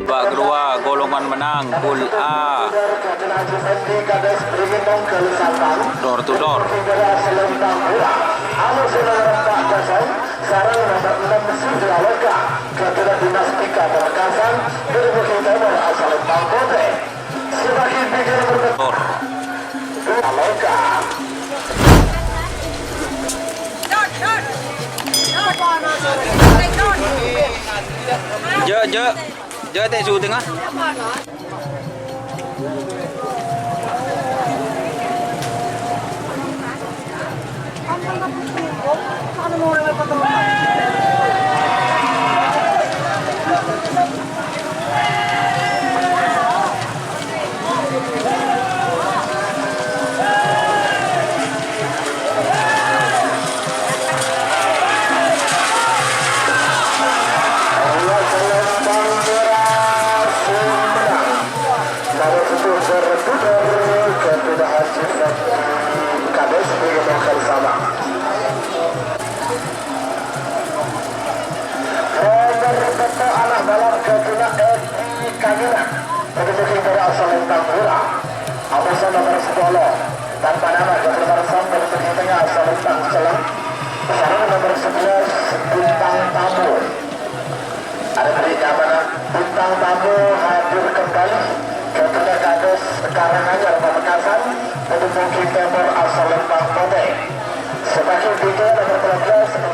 Babak kedua golongan menang pool A, door to door. Jơ tay su tengah. Tanpa nama nomor 1 dari tengah asal Lintang Selang. Sekarang nomor 11 Bintang Tamu. Ada berita mana? Bintang Tamu hadir kembali ke tengah kades Karanganyar Pamekasan untuk mungkin member asal Lintang Pote. Sebagai tiga nomor 13.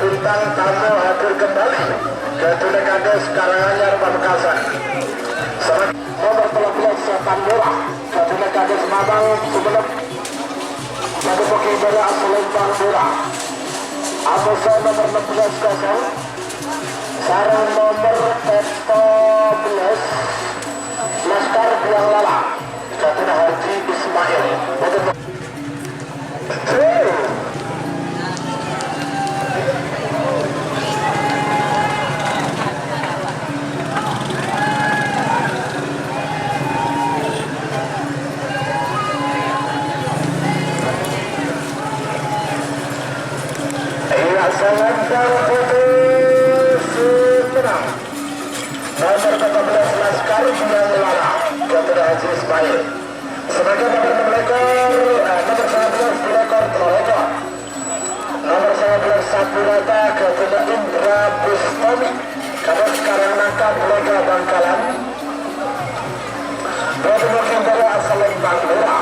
Bintang Tamu hadir kembali ke tengah kades Karanganyar Pamekasan. Nomor 13 Setan Bola ke tengah kades Mabang sebelum pada poki bola asal Lintang Bola. Amusa nomor 16 kosong. Sarang nomor 14 Laskar Biang Lala ke tengah Haji Ismail. Nomor 14 Laskar Biang Lala kepada Haji Ismail. Sebagai nomor melekor, nomor 11 melekor Teloreko. Nomor 11 Sapurata kepada Indra Bustami. Kades Karangnangka Lega Bangkalan. Bermungkin dari asal Lintang Bola.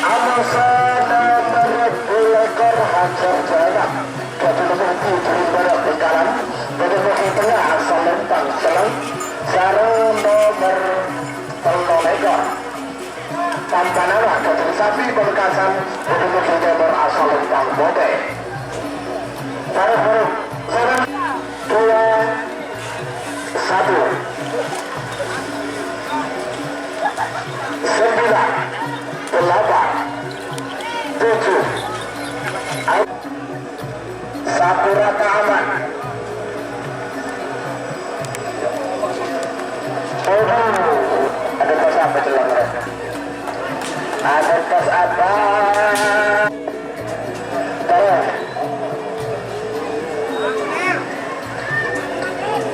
Amasa nomor melekor Hajar Jaya kepada nomor 7 Barat Bangkalan. Bermungkin tengah asal Lintang Selang. Sarung nomor 3 tanpa nama Kader Sapi Pamekasan untuk Timur asal Lintang Bote. Taruh huruf 2 1 9 8 7 satu rata aman. Ada tas apa dalam mereka? Ada tas apa? Tahu?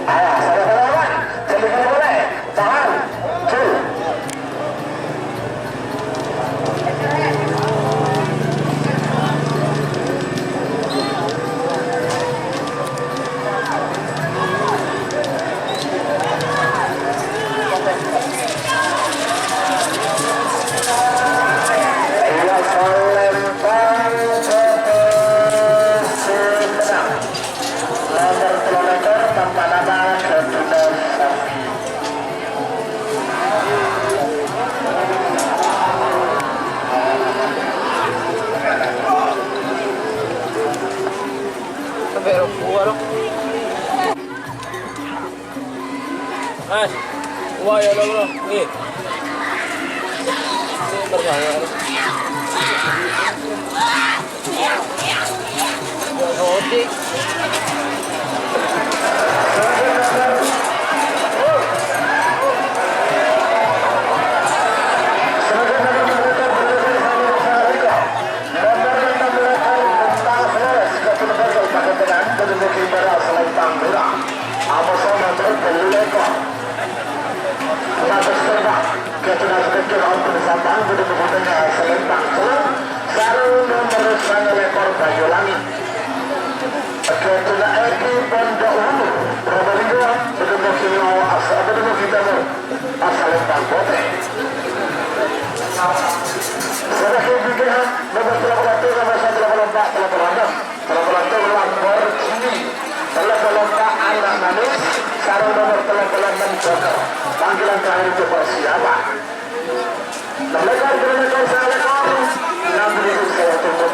Ayah, sama-sama, telepon boleh? Tahan, cul. Palembang Sumedang. Nomor kilometer tanpa nama Keduna Sapi. Pero buah Mas, buah ya lo. Nih. Ini bersama. Hodik. Panggilan terakhir itu persiapan. Lekor saya lekor. 6.000 saya tunggu.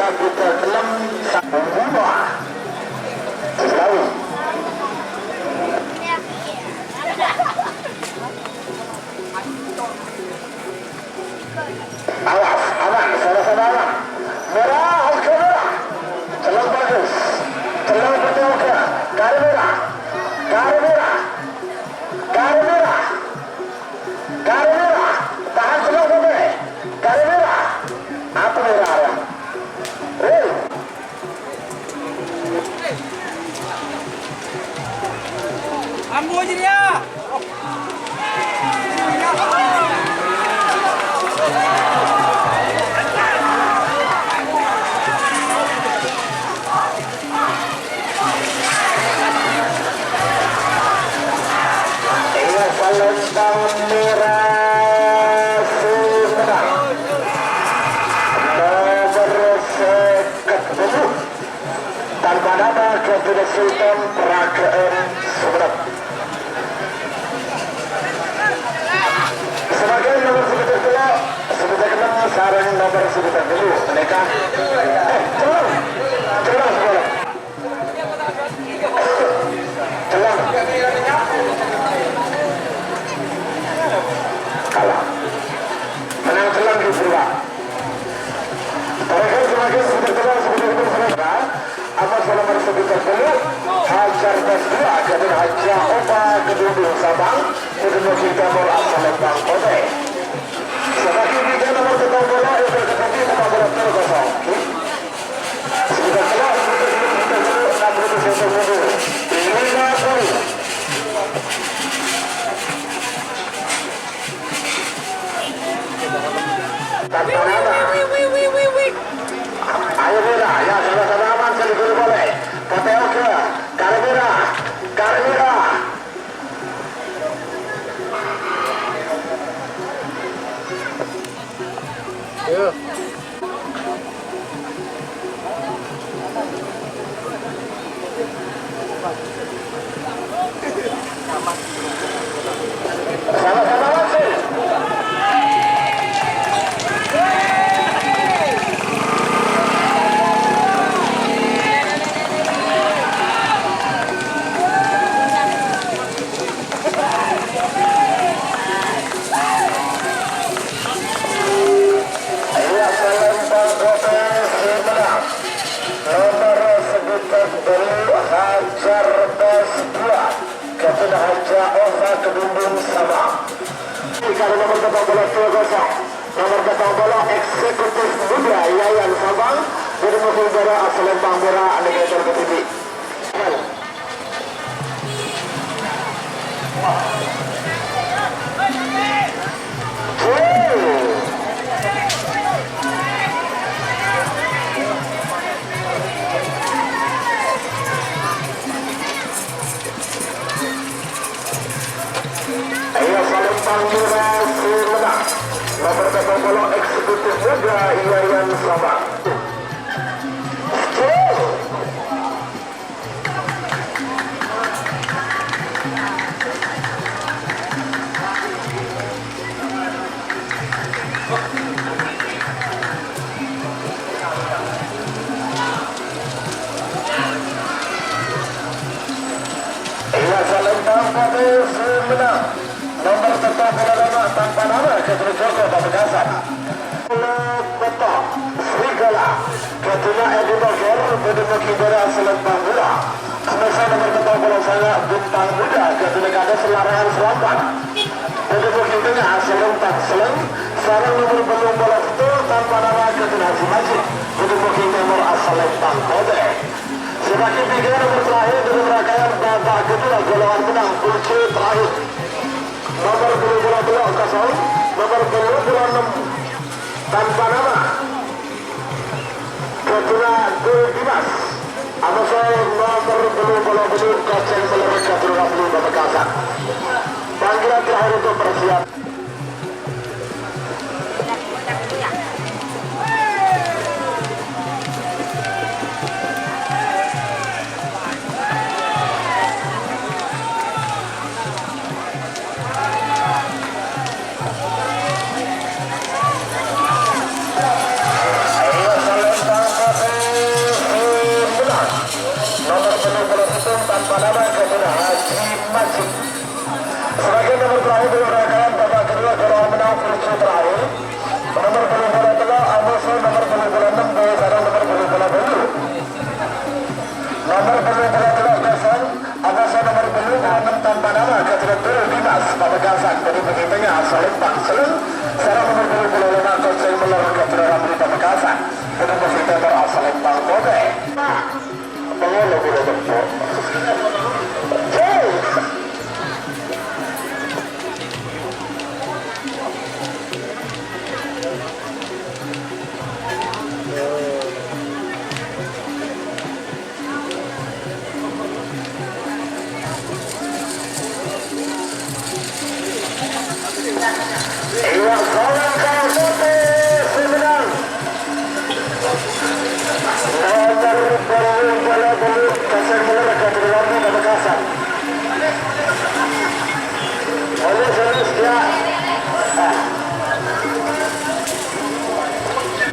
sekitar 6 Selawi. Awas, aman, sama-sama aman. Merah, harus ke merah. Celang bagus. Celang bertemu garis merah. Garis merah. Garis merah. Garis merah. Tahan celang sampai. Garis merah. Apa merah ya? Ambo aja dia. Selendang merah Sumedang nomor seketujuh tanpa nama Ketua Sultan Peragaan Sumedang. Sebagai nomor sekitar kenal sarang nomor sekitar dulu mereka celang sekolah celang kalah menang celang di Purwa. Mereka semakin sekitar apa nomor sekitar dulu Hajar Basdua kemudian Hajar Opa kedua Sabang kedua kita asal Lembang Kota. Semakin tiga nomor tetap bola yang berkembang tetap bola kosong. Sekitar celah sekitar 50 tanpa nama. Ayo Mira, ya sama-sama aman sekali boleh. Poteo ke Karimira. Sama-sama masih. Hajar Basdua kepada Hajar Ofa Kedundung Sabang. Kalau nomor tetap bola 2-0 nomor tetap bola eksekutif muda Yayan Sabang dari mobil Bera asal Lembang Bera Negator Ketiti. Pantura Sumedang nomor tetap bola eksekutif muda Yayan Sabang. Selendang Putih Sumedang nomor tetap bola tanpa nama Ketua Joko Pamekasan. Kota Serigala Ketua Edi Bager Ketua Kibera Selendang Muda. Semasa nomor tetap bola saya Bintang Muda Ketua Kades Larangan Selatan. Ketua Kibera Selendang Seleng. Sekarang nomor belum bola itu tanpa nama Ketua Haji Majid. Ketua Kibera Selendang Kode. Semakin tiga nomor terakhir dari rangkaian babak kedua golongan menang kunci terakhir. Nomor 20 kosong, nomor 26 tanpa nama Ketua Gul Dimas Amasol nomor 20 kacang melorot Ketua Pamekasan. Panggilan terakhir untuk persiapan